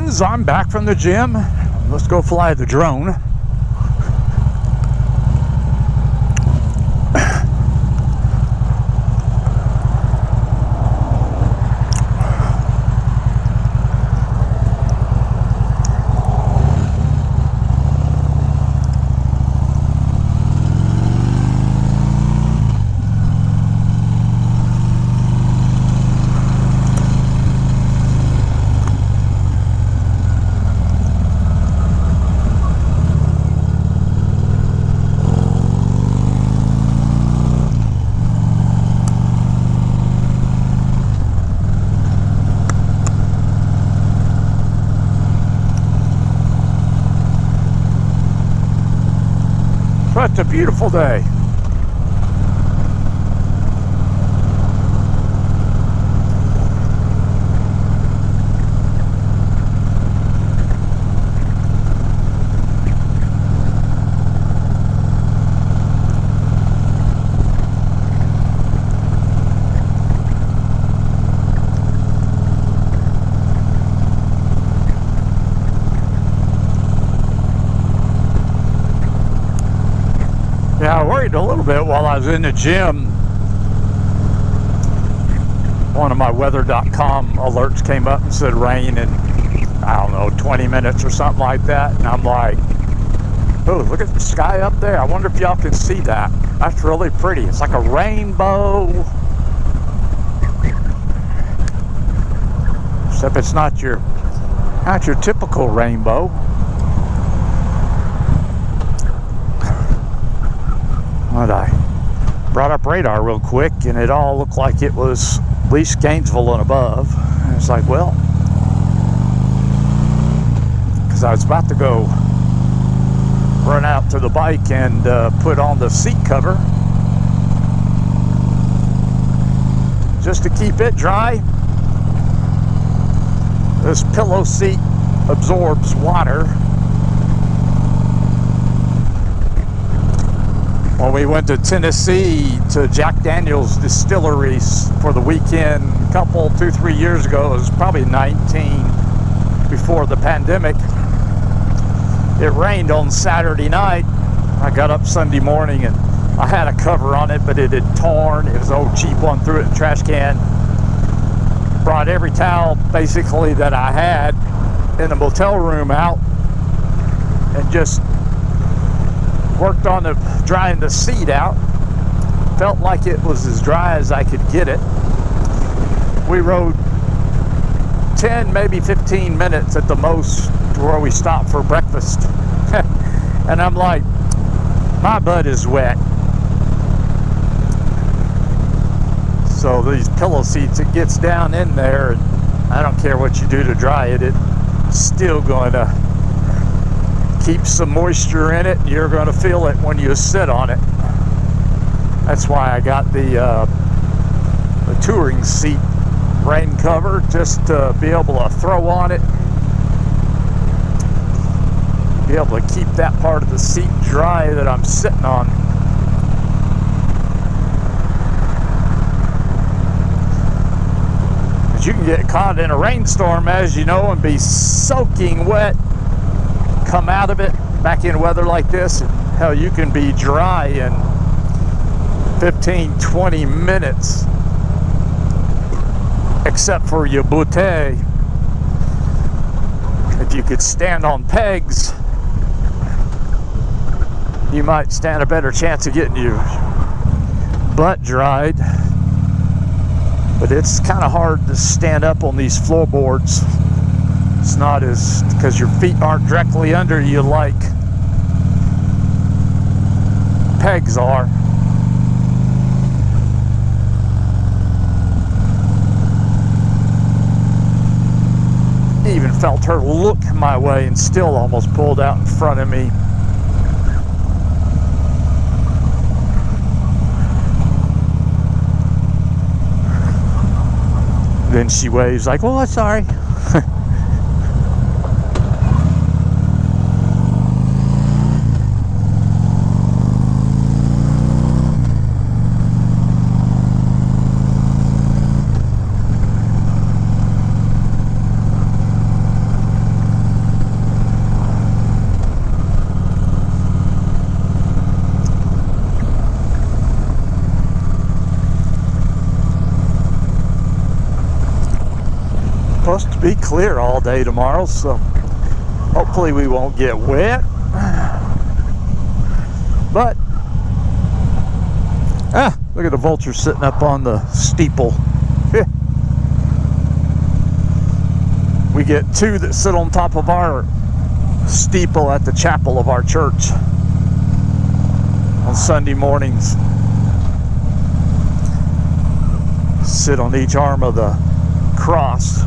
friends, I'm back from the gym. Let's go fly the drone. Such a beautiful day. Yeah, I worried a little bit while I was in the gym. One of my weather.com alerts came up and said rain in, I don't know, 20 minutes or something like that. And I'm like, oh, look at the sky up there. I wonder if y'all can see that. That's really pretty. It's like a rainbow. Except it's not your typical rainbow. But I brought up radar real quick, and it all looked like it was at least Gainesville and above. And it's like, well, because I was about to go run out to the bike and put on the seat cover just to keep it dry. This pillow seat absorbs water. When we went to Tennessee to Jack Daniel's distilleries for the weekend a couple, 2-3 years ago, it was probably 19 before the pandemic. It rained on Saturday night. I got up Sunday morning and I had a cover on it, but it had torn. It was an old cheap one, threw it in the trash can. Brought every towel basically that I had in the motel room out and just worked on drying the seat out. Felt like it was as dry as I could get it. We rode 10, maybe 15 minutes at the most to where we stopped for breakfast. And I'm like, my butt is wet. So these pillow seats, it gets down in there, and I don't care what you do to dry it, it's still going to keep some moisture in it, and you're going to feel it when you sit on it. That's why I got the touring seat rain cover, just to be able to throw on it, be able to keep that part of the seat dry that I'm sitting on. But you can get caught in a rainstorm, as you know, and be soaking wet, come out of it back in weather like this, and hell, you can be dry in 15-20 minutes, except for your bootay. If you could stand on pegs, you might stand a better chance of getting your butt dried. But it's kind of hard to stand up on these floorboards. It's not as, because your feet aren't directly under you like pegs are. Even felt her look my way and still almost pulled out in front of me. Then she waves like, oh, sorry. Supposed to be clear all day tomorrow, so hopefully we won't get wet. But look at the vulture sitting up on the steeple. We get two that sit on top of our steeple at the chapel of our church on Sunday mornings. Sit on each arm of the cross.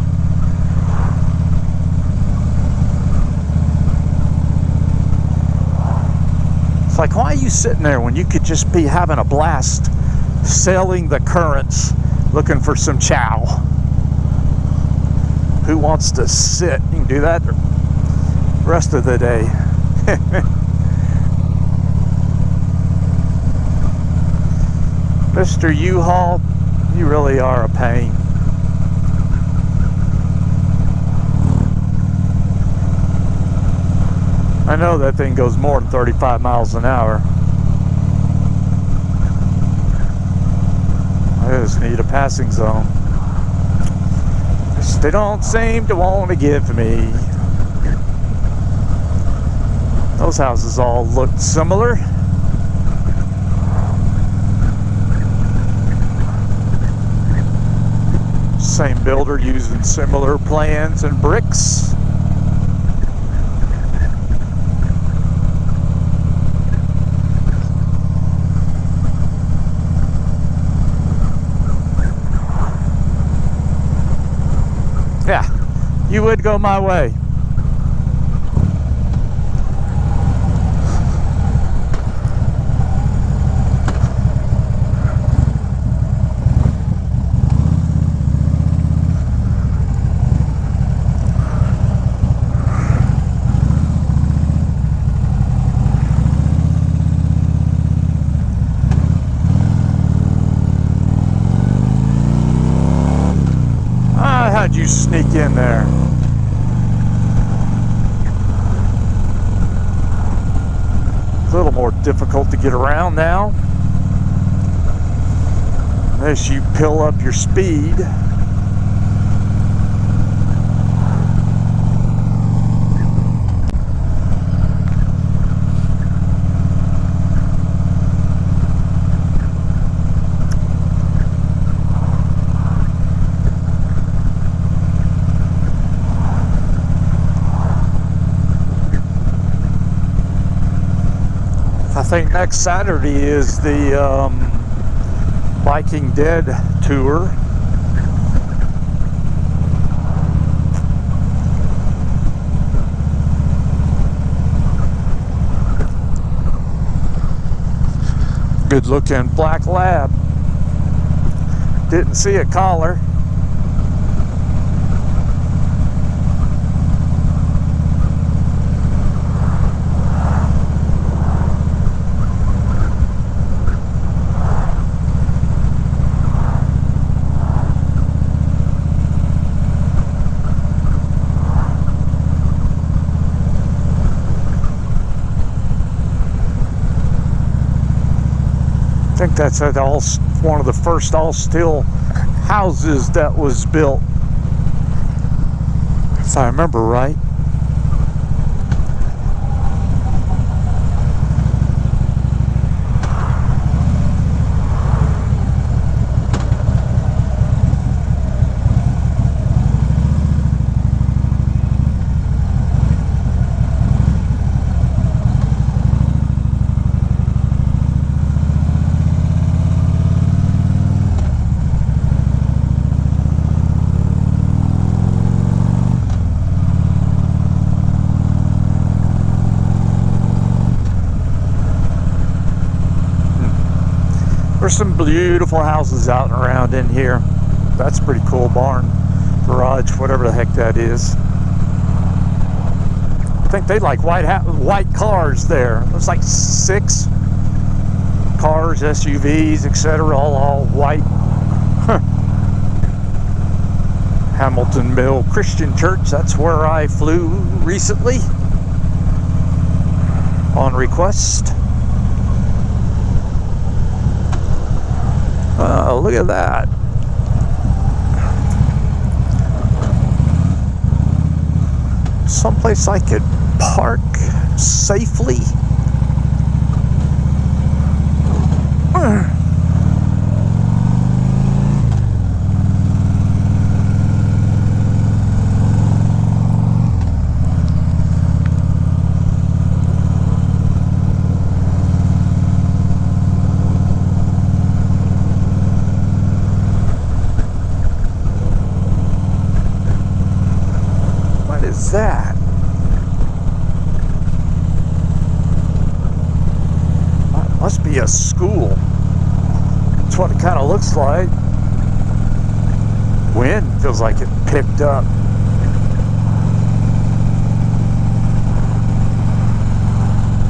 It's like, why are you sitting there when you could just be having a blast sailing the currents looking for some chow? Who wants to sit? You can do that the rest of the day. Mr. U-Haul, you really are a pain. I know that thing goes more than 35 miles an hour. I just need a passing zone. They don't seem to want to give me. Those houses all look similar. Same builder using similar plans and bricks. Yeah, you would go my way. How'd you sneak in there? It's a little more difficult to get around now, unless you pill up your speed. I think next Saturday is the Biking Dead tour. Good looking black lab. Didn't see a collar. I think that's at one of the first all-steel houses that was built, if I remember right. There's some beautiful houses out and around in here. That's a pretty cool barn, garage, whatever the heck that is. I think they like white cars there. There's like 6 cars, SUVs, etc., all white. Hamilton Mill Christian Church, that's where I flew recently on request. Look at that. someplace I could park safely. What is that? Must be a school. That's what it kind of looks like. Wind feels like it picked up.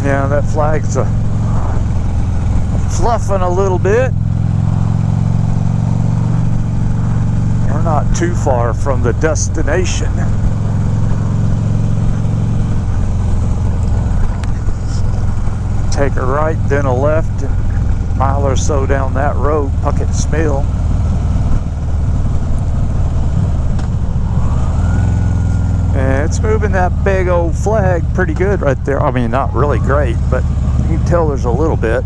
Yeah, that flag's fluffing a little bit. We're not too far from the destination. Take a right, then a left, and a mile or so down that road, Puckett's Mill. And it's moving that big old flag pretty good right there. I mean, not really great, but you can tell there's a little bit.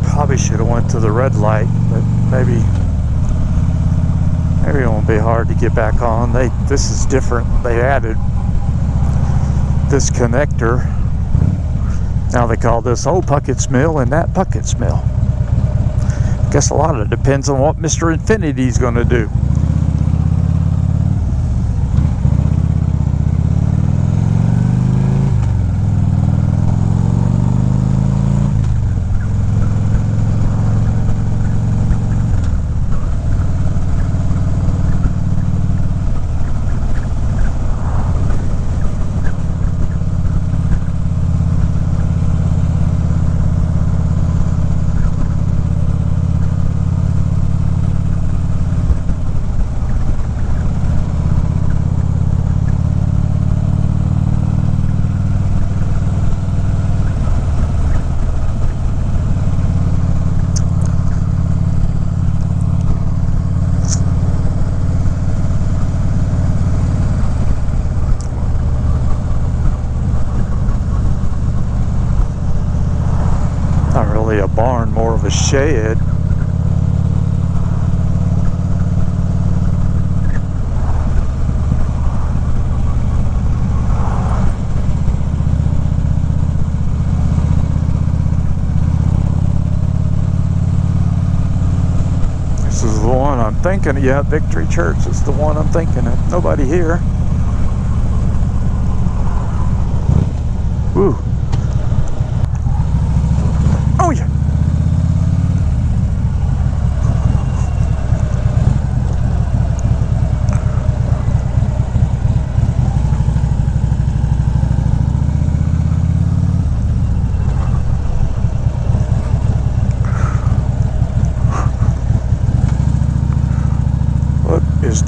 Probably should have went to the red light, but maybe it won't be hard to get back on. This is different. They added this connector. Now they call this old Puckett's Mill and that Puckett's Mill. Guess a lot of it depends on what Mr. Infinity's going to do. A barn, more of a shed. This is the one I'm thinking of. Yeah, Victory Church is the one I'm thinking of. Nobody here. Woo. Oh yeah. What is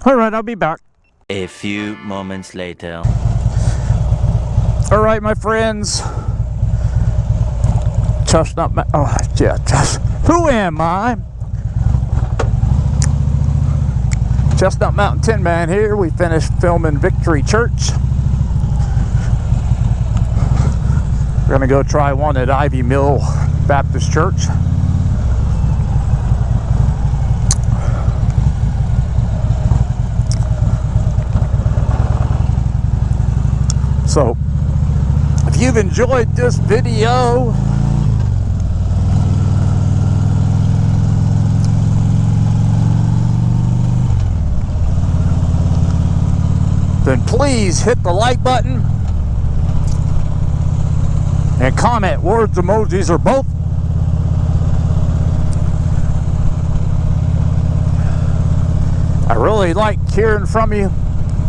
All right, I'll be back. A few moments later. All right, my friends. Chestnut. Oh, yeah. Who am I? ChestnutMtnTinman here. We finished filming Victory Church. We're gonna go try one at Ivy Mill Baptist Church. So if you've enjoyed this video, then please hit the like button and comment words, emojis, or both. I really like hearing from you,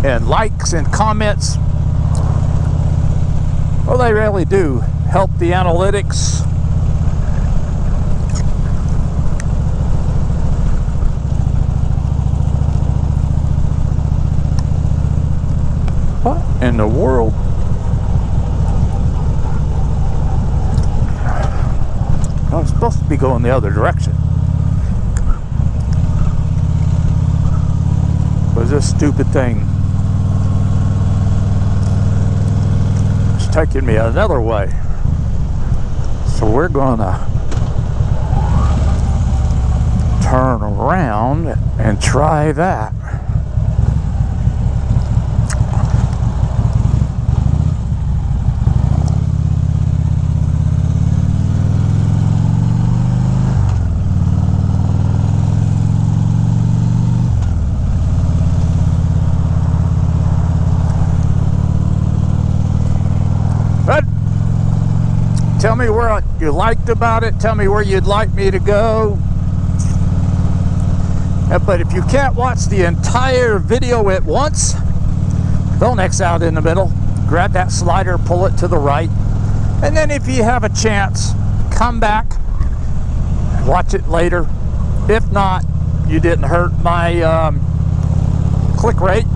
and likes and comments, well, they really do help the analytics. What in the world? I was supposed to be going the other direction. But this stupid thing is taking me another way. So we're gonna turn around and try that. But tell me what you liked about it. Tell me where you'd like me to go. But if you can't watch the entire video at once, don't X out in the middle. Grab that slider, pull it to the right. And then if you have a chance, come back and watch it later. If not, you didn't hurt my click rate.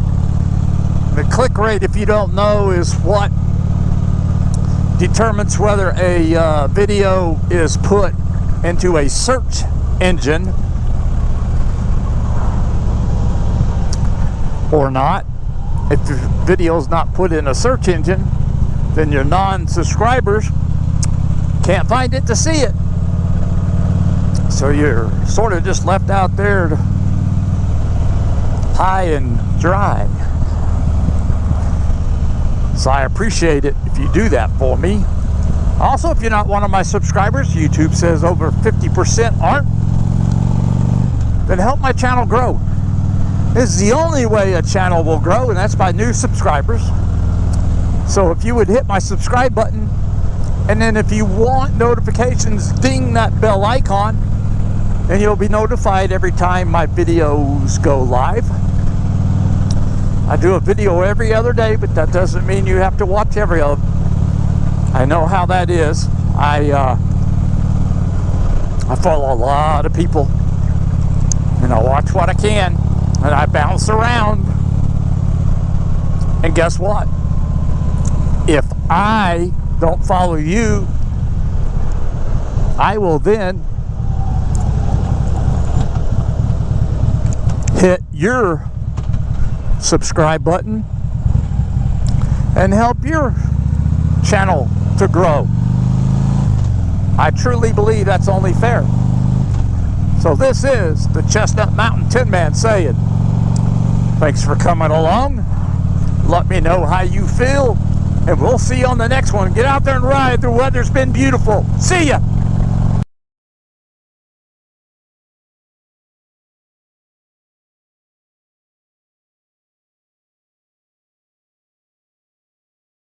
The click rate, if you don't know, is what determines whether a video is put into a search engine or not. If the video is not put in a search engine, then your non-subscribers can't find it to see it. So you're sort of just left out there high and dry. So I appreciate it if you do that for me. Also, if you're not one of my subscribers, YouTube says over 50% aren't, then help my channel grow. This is the only way a channel will grow, and that's by new subscribers. So if you would hit my subscribe button, and then if you want notifications, ding that bell icon, and you'll be notified every time my videos go live. I do a video every other day, but that doesn't mean you have to watch every other. I know how that is. I follow a lot of people, and I watch what I can, and I bounce around. And guess what? If I don't follow you, I will then hit your subscribe button and help your channel to grow. I truly believe that's only fair. So this is the Chestnut Mountain Tin Man saying, thanks for coming along. Let me know how you feel, and we'll see you on the next one. Get out there and ride. The weather's been beautiful. See ya.